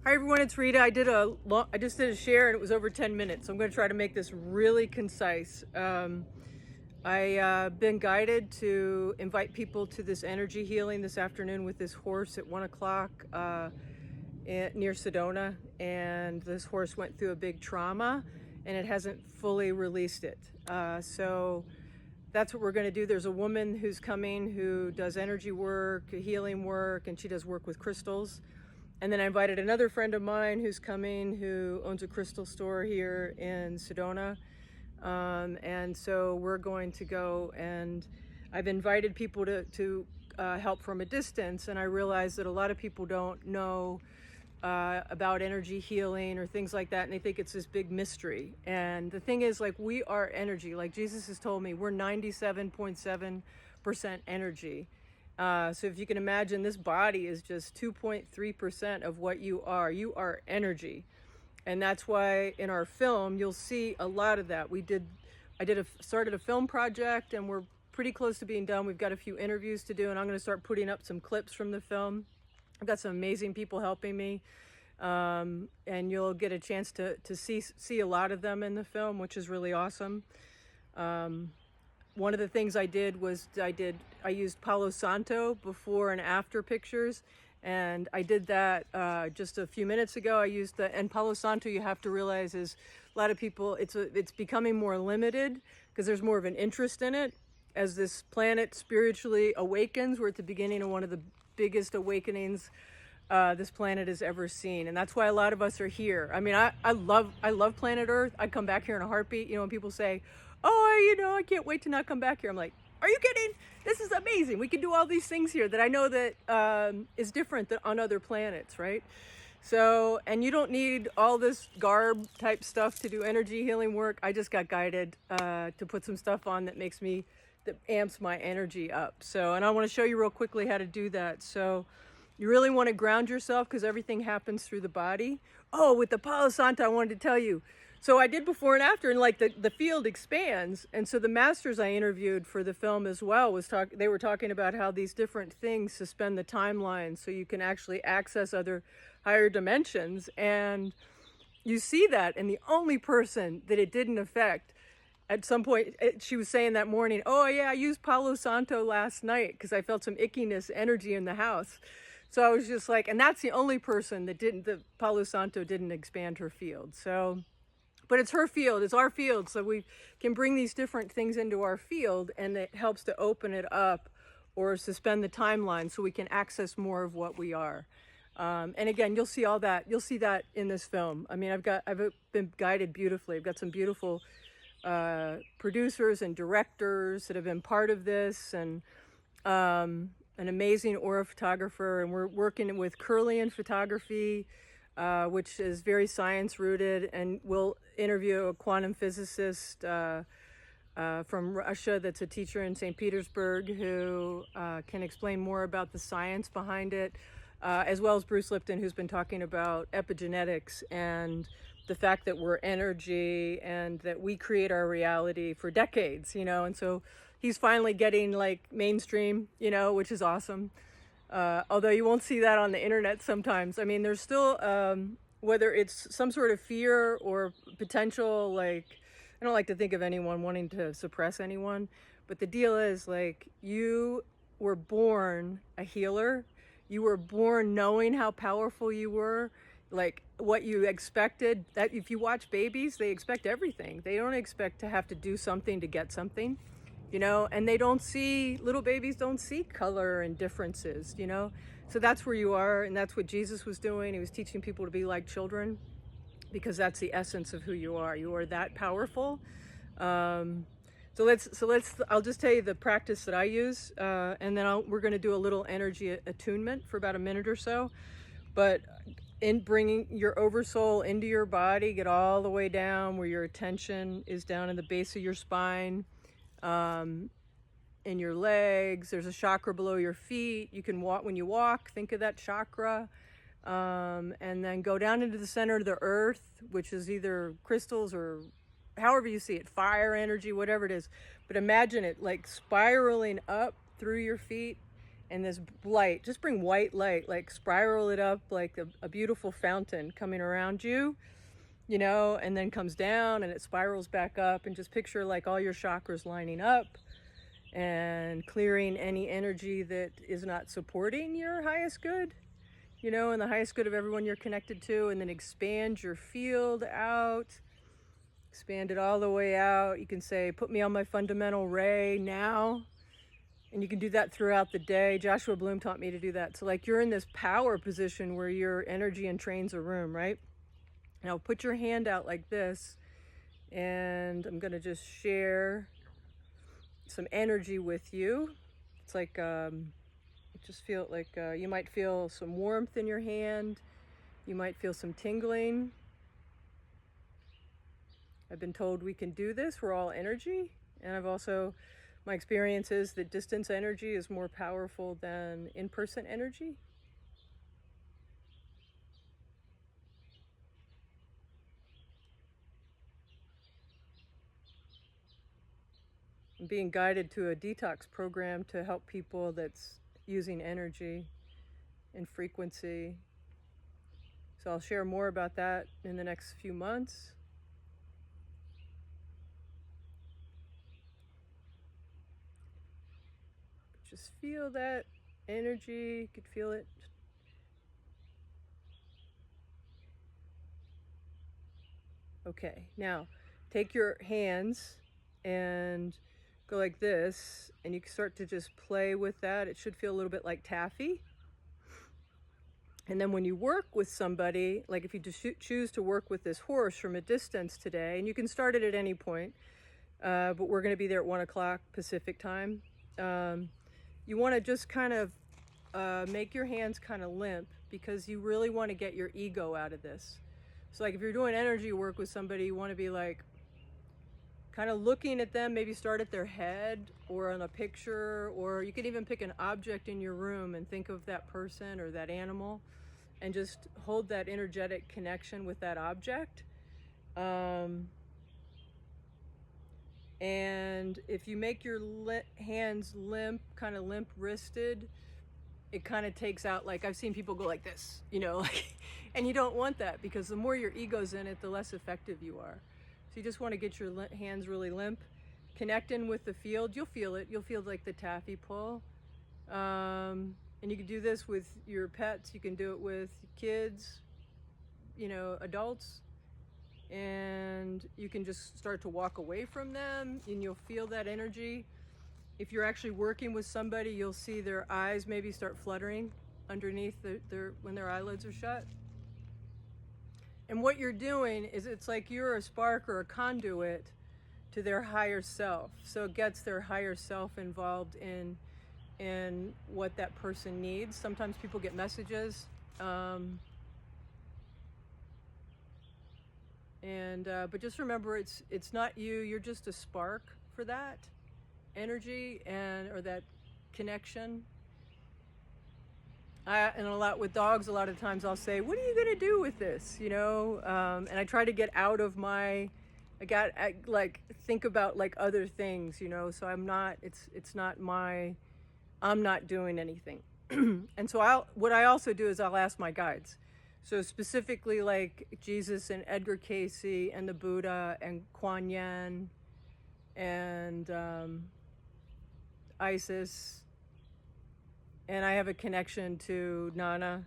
Hi everyone, it's Rita. I just did a share and it was over 10 minutes. So I'm going to try to make this really concise. I've been guided to invite people to this energy healing this afternoon with this horse at 1 o'clock near Sedona. And this horse went through a big trauma and it hasn't fully released it. So that's what we're going to do. There's a woman who's coming who does energy work, healing work, and she does work with crystals. And then I invited another friend of mine who's coming who owns a crystal store here in Sedona. And so we're going to go, and I've invited people to help from a distance. And I realize that a lot of people don't know about energy healing or things like that. And they think it's this big mystery. And the thing is, like, we are energy. Like Jesus has told me, we're 97.7% energy. So if you can imagine, this body is just 2.3% of what you are. You are energy. And that's why in our film, you'll see a lot of that. I started a film project and we're pretty close to being done. We've got a few interviews to do and I'm going to start putting up some clips from the film. I've got some amazing people helping me. And you'll get a chance to see a lot of them in the film, which is really awesome. One of the things I did was I used Palo Santo before and after pictures, and I did that just a few minutes ago. And Palo Santo, you have to realize, is a lot of people, it's becoming more limited because there's more of an interest in it. As this planet spiritually awakens, we're at the beginning of one of the biggest awakenings this planet has ever seen, and that's why a lot of us are here. I mean, I love planet Earth. I'd come back here in a heartbeat. You know, when people say, "Oh, I can't wait to not come back here," I'm like, "Are you kidding? This is amazing. We can do all these things here that I know that is different than on other planets, right?" So, and you don't need all this garb type stuff to do energy healing work. I just got guided to put some stuff on that amps my energy up. So, and I want to show you real quickly how to do that. So you really want to ground yourself because everything happens through the body. Oh, with the Palo Santo, I wanted to tell you. So I did before and after, and like the field expands. And so the masters I interviewed for the film as well they were talking about how these different things suspend the timeline so you can actually access other higher dimensions. And you see that, and the only person that it didn't affect at some point, she was saying that morning, "Oh yeah, I used Palo Santo last night because I felt some ickiness energy in the house." So I was just like, and that's the only person that the Palo Santo didn't expand her field. So, but it's her field, it's our field. So we can bring these different things into our field and it helps to open it up or suspend the timeline so we can access more of what we are. And again, you'll see all that. You'll see that in this film. I mean, I've been guided beautifully. I've got some beautiful producers and directors that have been part of this, and an amazing aura photographer, and we're working with Curlian photography, which is very science rooted, and we'll interview a quantum physicist from Russia that's a teacher in St. Petersburg who can explain more about the science behind it, as well as Bruce Lipton, who's been talking about epigenetics and the fact that we're energy and that we create our reality for decades, and so he's finally getting like mainstream, which is awesome. Although you won't see that on the internet sometimes. I mean, there's still, whether it's some sort of fear or potential, like, I don't like to think of anyone wanting to suppress anyone, but the deal is, like, you were born a healer. You were born knowing how powerful you were, like what you expected. That if you watch babies, they expect everything. They don't expect to have to do something to get something. And little babies don't see color and differences, so that's where you are. And that's what Jesus was doing. He was teaching people to be like children because that's the essence of who you are. You are that powerful. I'll just tell you the practice that I use, and then we're going to do a little energy attunement for about a minute or so. But in bringing your oversoul into your body, get all the way down where your attention is down in the base of your spine. In your legs, there's a chakra below your feet. You can walk, when you walk, think of that chakra, and then go down into the center of the earth, which is either crystals or however you see it, fire energy, whatever it is. But imagine it like spiraling up through your feet And this light, just bring white light, like spiral it up like a beautiful fountain coming around you, you know, and then comes down and it spirals back up. And just picture like all your chakras lining up and clearing any energy that is not supporting your highest good, you know, and the highest good of everyone you're connected to. And then expand your field out, expand it all the way out. You can say, put me on my fundamental ray now. And you can do that throughout the day. Joshua Bloom taught me to do that. So like you're in this power position where your energy entrains a room, right? Now put your hand out like this, and I'm gonna just share some energy with you. It's like, just feel like you might feel some warmth in your hand. You might feel some tingling. I've been told we can do this. We're all energy. And I've also, my experience is that distance energy is more powerful than in-person energy. I'm being guided to a detox program to help people that's using energy and frequency. So I'll share more about that in the next few months. Just feel that energy. You could feel it. Okay, now take your hands and go like this, and you can start to just play with that. It should feel a little bit like taffy. And then when you work with somebody, like if you choose to work with this horse from a distance today, and you can start it at any point, but we're going to be there at 1 o'clock Pacific time. You want to just kind of make your hands kind of limp, because you really want to get your ego out of this. So like if you're doing energy work with somebody, you want to be like kind of looking at them, maybe start at their head or on a picture, or you can even pick an object in your room and think of that person or that animal and just hold that energetic connection with that object. And if you make your hands limp, kind of limp wristed, it kind of takes out, like I've seen people go like this, you know, like, and you don't want that, because the more your ego's in it, the less effective you are. So you just want to get your hands really limp, connect in with the field. You'll feel it. You'll feel like the taffy pull. And you can do this with your pets. You can do it with kids, you know, adults. And you can just start to walk away from them, and you'll feel that energy. If you're actually working with somebody, you'll see their eyes maybe start fluttering underneath when their eyelids are shut. And what you're doing is, it's like you're a spark or a conduit to their higher self. So it gets their higher self involved in what that person needs. Sometimes people get messages. But just remember, it's not you. You're just a spark for that energy or that connection. And a lot with dogs, a lot of times I'll say, what are you going to do with this? You know, and I try to get out of I think about like other things, you know, so I'm not doing anything. And so what I also do is I'll ask my guides. So specifically like Jesus and Edgar Cayce and the Buddha and Kuan Yin and Isis, and I have a connection to Nana.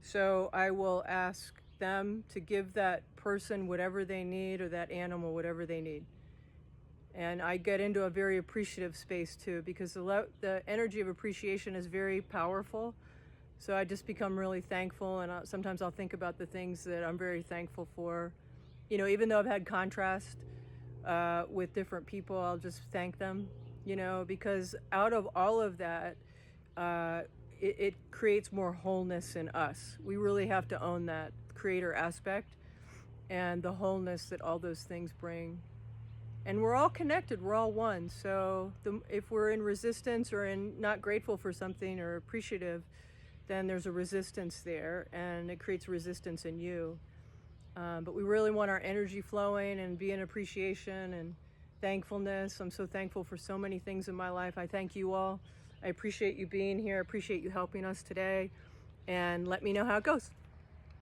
So I will ask them to give that person whatever they need, or that animal whatever they need. And I get into a very appreciative space too, because the energy of appreciation is very powerful. So I just become really thankful, and sometimes I'll think about the things that I'm very thankful for. You know, even though I've had contrast with different people, I'll just thank them, you know, because out of all of that, it creates more wholeness in us. We really have to own that creator aspect and the wholeness that all those things bring. And we're all connected, we're all one. So if we're in resistance or not grateful for something or appreciative, then there's a resistance there, and it creates resistance in you. But we really want our energy flowing and be in appreciation and thankfulness. I'm so thankful for so many things in my life. I thank you all I appreciate you being here. I appreciate you helping us today. And let me know how it goes.